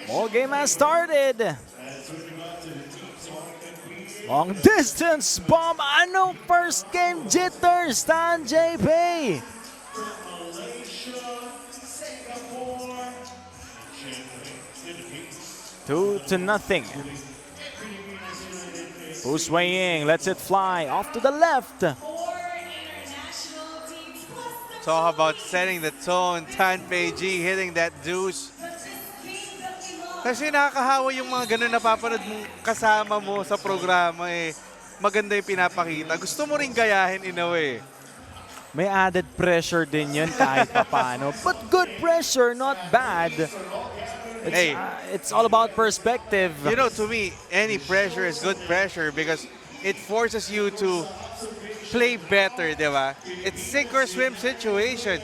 Ball game has started. Long distance bomb. Anong first game jitters, Tan JP? 2-0. Fu Suiying lets it fly off to the left. Talk about setting the tone. Tan Peiji hitting that deuce. Kasi nakakahawa yung mga ganun napapanood mong kasama mo sa programa eh. Maganda yung pinapakita. Gusto mo rin gayahin in a way. May added pressure din yun kahit papano. But good pressure, not bad. It's all about perspective. You know, to me, any pressure is good pressure because it forces you to play better, di ba? It's sink or swim situation.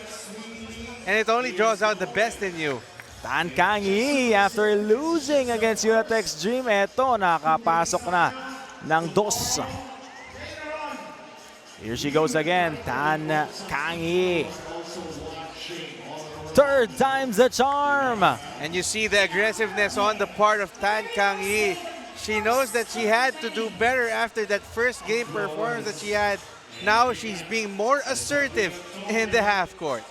And it only draws out the best in you. Tan Kang-yi, after losing against Unatex Dream, eto, nakapasok na ng dos. Here she goes again, Tan Kang-yi. Third time's the charm. And you see the aggressiveness on the part of Tan Kang-yi. She knows that she had to do better after that first game performance that she had. Now she's being more assertive in the half court.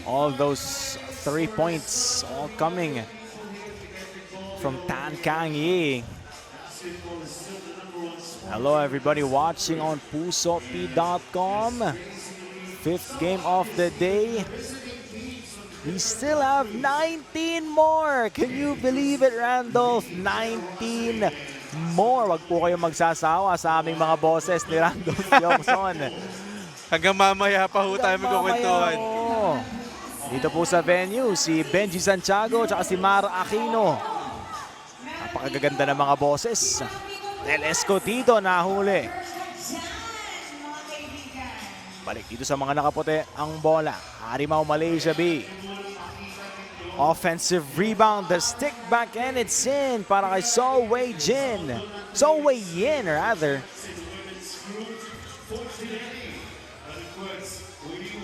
All those 3 points all coming from Tan Kang-yi. Hello everybody watching on PusoP.com. Fifth game of the day. We still have 19 more. Can you believe it, Randolph? 19 more. Wag po kayong magsasawa sa aming mga boses ni Randolph Yongson. Hanggang mamaya pa ho tayo magkukwentuhan. Dito po sa venue, si Benji Santiago at si Mara Aquino. Napakagaganda ng mga boses. Del Escotido nahuli. Balik dito sa mga nakaputi ang bola. Harimau Malaysia B. Offensive rebound, the stick back and it's in para kay So Wei Jin. So Wei Yin rather.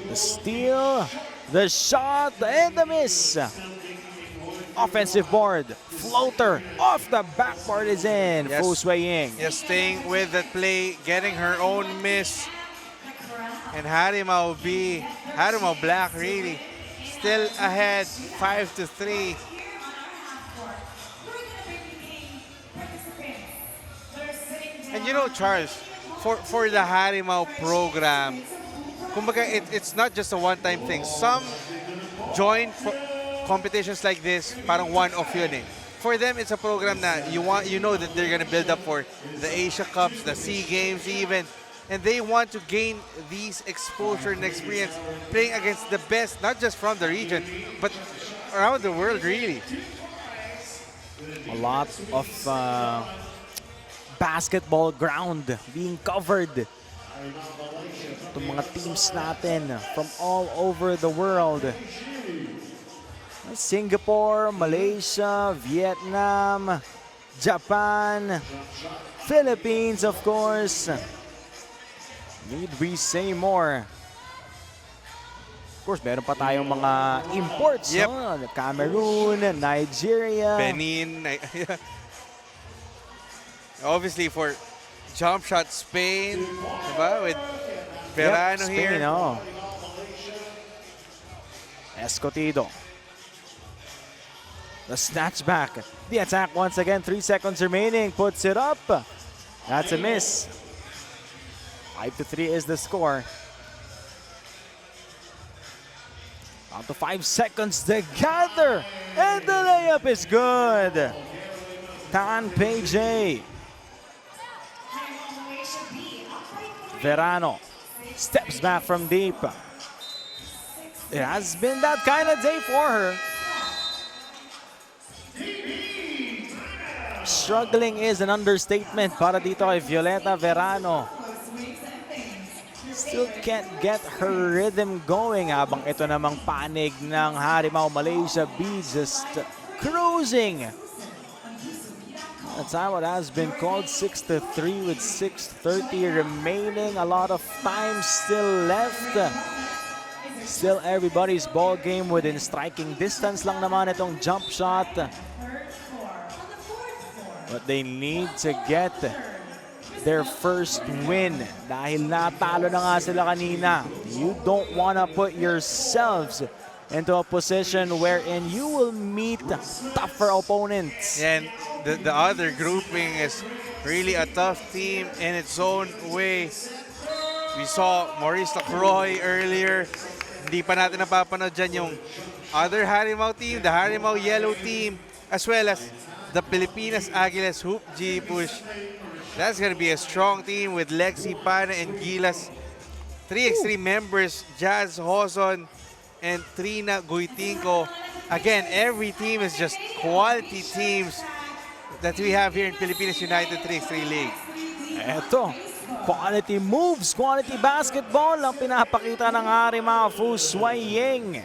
The steal, the shot, and the miss. Offensive board, floater, off the backboard is in. Yes. Fu Suiying. Yes, staying with that play, getting her own miss. And Harimau Black really still ahead, 5-3. And you know, Charles, for the Harimau program, kumbaga it's not just a one-time thing. Some join competitions like this, parang one-off yun eh. For them, it's a program that you know that they're gonna build up for the Asia Cups, the SEA Games even. And they want to gain these exposure and experience playing against the best, not just from the region, but around the world, really. A lot of basketball ground being covered. Itong mga teams natin from all over the world. Singapore, Malaysia, Vietnam, Japan, Philippines, of course. Need we say more? Of course, meron pa tayong mga imports. Yep. No? Cameroon, Nigeria. Benin. Obviously for jump shot, Spain. Diba? With Verano Spain, here. oh. Escotido. The snatch back. The attack once again. 3 seconds remaining. Puts it up. That's a miss. 5-3 is the score. Down to 5 seconds to gather. And the layup is good. Tan Peiji. Verano steps back from deep. It has been that kind of day for her. Struggling is an understatement para dito kay Violeta Verano. Still can't get her rhythm going habang ito namang panig ng Harimau Malaysia B just cruising. The timeout has been called 6-3 with 6:30 remaining. A lot of time still left. Still everybody's ball game within striking distance lang naman itong jump shot. But they need to get their first win dahil natalo na nga sila kanina. You don't want to put yourselves into a position wherein you will meet tougher opponents. And the other grouping is really a tough team in its own way. We saw Maurice Lacroix earlier. Hindi pa natin napapanood dyan yung other Harimau team, the Harimau Yellow team, as well as the Pilipinas Aguilas Hoop G Push. That's going to be a strong team with Lexi Pana and Gilas. 3x3 members, Jazz Hoson and Trina Guitinco. Again, every team is just quality teams that we have here in Pilipinas United 3x3 League. Eto, quality moves, quality basketball ang pinapakita ng Harimau Fu Suaying.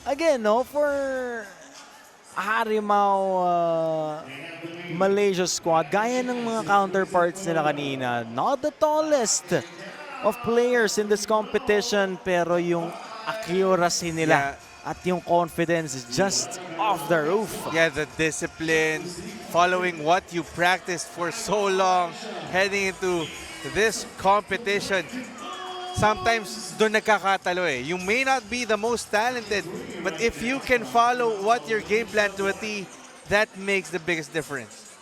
Again, no, for Harimau Malaysia squad, gaya ng mga counterparts nila kanina, not the tallest of players in this competition, pero yung accuracy nila at yung confidence is just off the roof. Yeah, the discipline, following what you practiced for so long, heading into this competition. Sometimes doon nagkakatalo eh. You may not be the most talented, but if you can follow what your game plan to a T, that makes the biggest difference.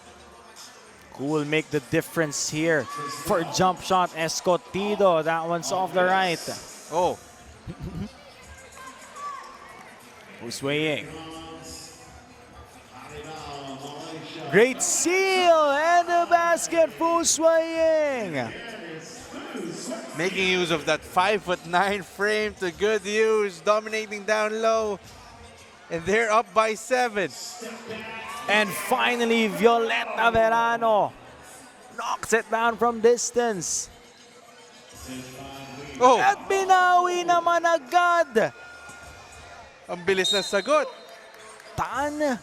Who will make the difference here for jump shot? Escotido, that one's off the right. Oh, Uswaying. Great seal and the basket for Uswaying. making use of that 5'9" frame to good use, dominating down low. And they're up by 7. And finally, Violeta Verano knocks it down from distance. Oh, At binawi naman agad. ang bilis na sagot. Tan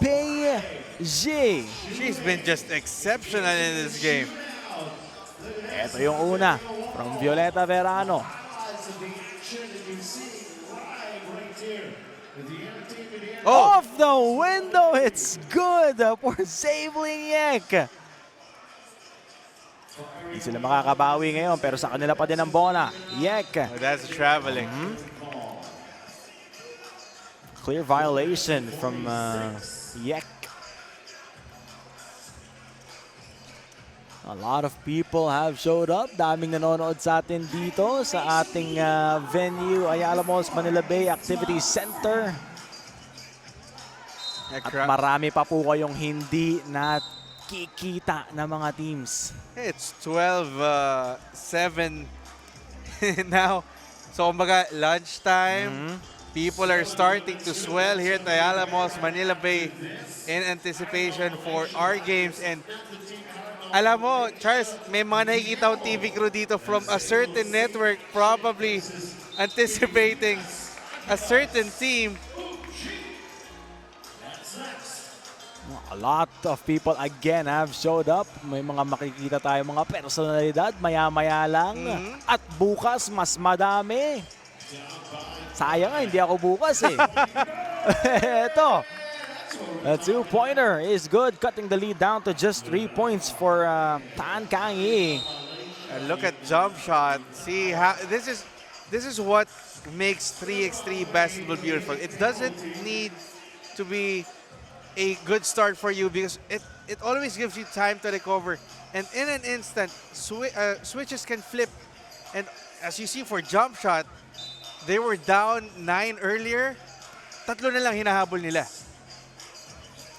Pei Ji. She's been just exceptional in this game. Ito yung una from Violeta Verano. Oh, Off the window, it's good for Zavling Yek. Hindi sila makakabawi ngayon pero sa kanila pa din ang bola. Yek. that's traveling. Clear violation from Yek. A lot of people have showed up. Daming nanonood sa atin dito sa ating venue, Ayala Malls Manila Bay Activity Center. At marami pa po kayong hindi nakikita na mga teams. It's 12-7 now. So, kumbaga, lunchtime. People are starting to swell here at Ayala Malls Manila Bay in anticipation for our games. And alam mo, Charles, may mga nakikita akong TV crew dito from a certain network probably anticipating a certain team. A lot of people again have showed up. May mga makikita tayo mga personalidad maya-maya lang. At bukas mas madami. Sayang nga, hindi ako bukas eh. Ito. A two-pointer is good, cutting the lead down to just 3 points for Tan Kang Yi. And look at jump shot. See how this is what makes 3x3 basketball beautiful. It doesn't need to be a good start for you because it always gives you time to recover. And in an instant, switches can flip. And as you see for jump shot, they were down 9 earlier. Tatlo na lang hinahabol nila.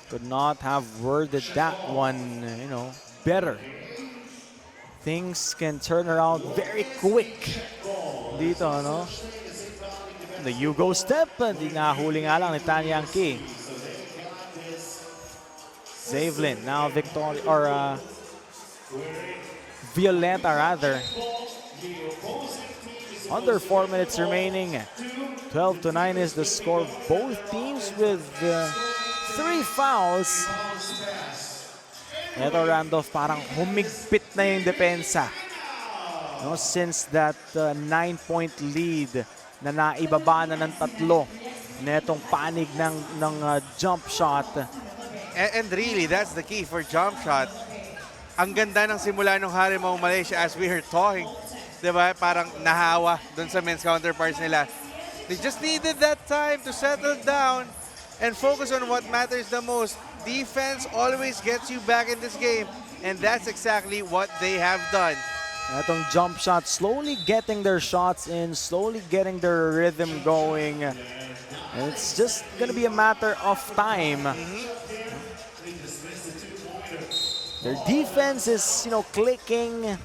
Could not have worded that one, better. Things can turn around very quick dito, no? The Yugo step, hindi nahuli nga lang ni Tan Yang Ki. Zavlin, now Victoria, or Violeta rather. Under 4 minutes remaining. 12-9 is the score. Both teams with 3 fouls. Ito, Randolph, parang humigpit na yung depensa. No, since that 9-point lead na naibaba na ng 3 netong panig ng jump shot. And really, that's the key for jump shot. Ang ganda ng simula ng Harimau Malaysia as we were talking. Diba? Parang nahawa dun sa men's counterparts nila. They just needed that time to settle down and focus on what matters the most. Defense always gets you back in this game. And that's exactly what they have done. Itong jump shot, slowly getting their shots in, slowly getting their rhythm going. And it's just gonna be a matter of time. Their defense is, clicking,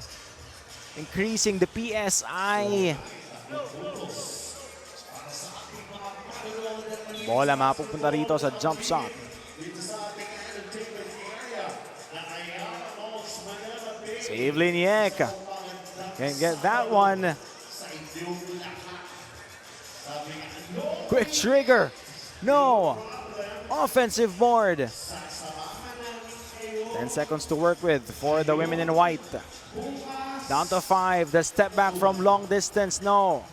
increasing the PSI. Bola mapupunta rito sa jump shot. Save Liniek. Can't get that one. Quick trigger. No. Offensive board. 10 seconds to work with for the women in white. Down to 5. The step back from long distance. No.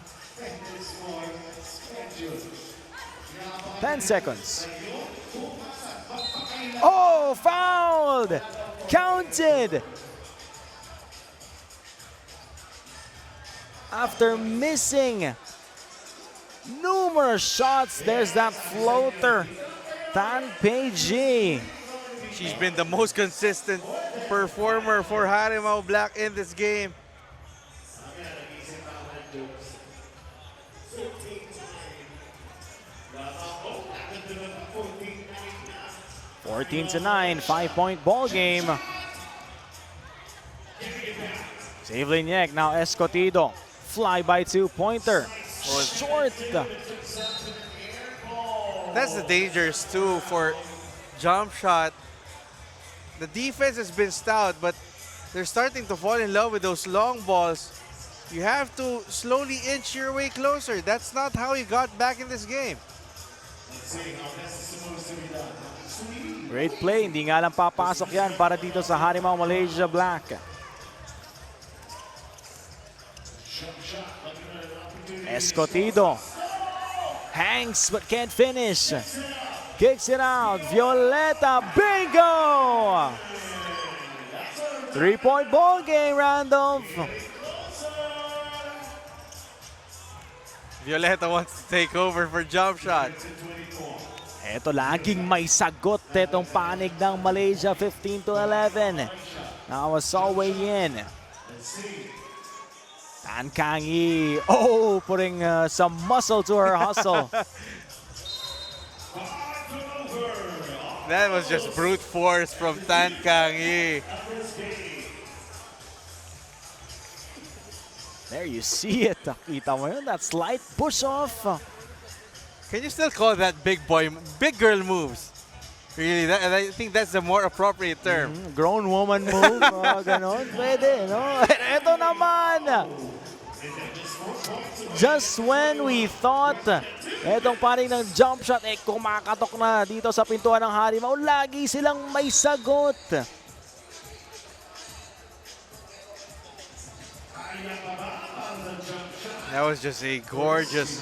10 seconds. Oh, fouled. Counted. After missing numerous shots, there's that floater. Tan Pei-Ji. She's been the most consistent performer for Harimau Black in this game. (14-9), 5-point ball game. Save Liniek, now Escotido. Fly by 2-pointer. Short. That's the dangers too for jump shot. The defense has been stout, but they're starting to fall in love with those long balls. You have to slowly inch your way closer. That's not how you got back in this game. Great play. Hindi nga lang papasok yan para dito sa Harimau Malaysia Black. Escotido. Hangs but can't finish. Kicks it out. Violeta. Bingo! 3-point ball game, Randolph. Violeta wants to take over for jump shot. Ito laging may sagot itong panig ng Malaysia, 15-11. Now a Solway in. Tan Kang-yi, putting some muscle to her hustle. That was just brute force from Tan Kang-yi. There you see it. Nakita mo yun, that slight push off. Can you still call that big girl moves? Really, I think that's the more appropriate term. Grown woman move, ganon. Pwede, no? Ito naman. Just when we thought etong paring ng jump shot kumakatok na dito sa pintuan ng Harimau, lagi silang may sagot. That was just a gorgeous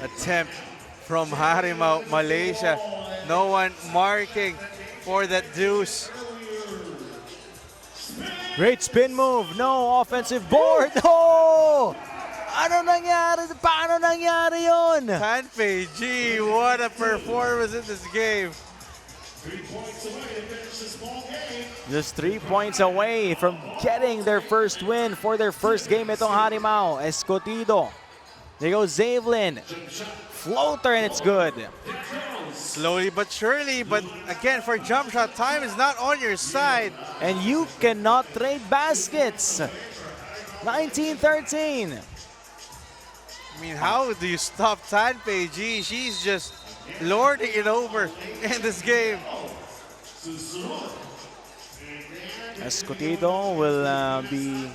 attempt from Harimau Malaysia. No one marking for that deuce. Great spin move. No offensive board. No! Ano nangyari? Paano nangyari yun? Tan Pei-Ji, what a performance in this game. Just 3 points away from getting their first win for their first game itong Harimau. Escotido. There goes Zavelin. Floater and it's good. Slowly but surely, but again, for jump shot, time is not on your side. And you cannot trade baskets. 19-13. I mean, how do you stop Tan Pei-Ji? She's just lording it over in this game. Escotido will be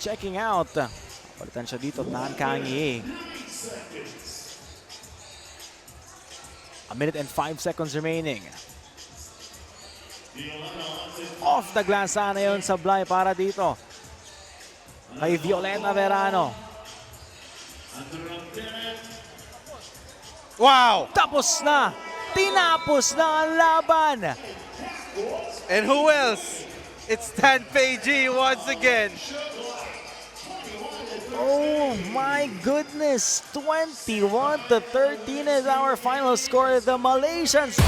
checking out. Palitan siya dito, Tan Kang-yi. 1 minute and 5 seconds remaining. Off the glass sana yun sablay para dito. Kay Violeta Verano. Wow! Tapos na! Tinapos na ang laban! And who else? It's Stan Peiji once again. Oh my goodness! 21-13 is our final score. The Malaysians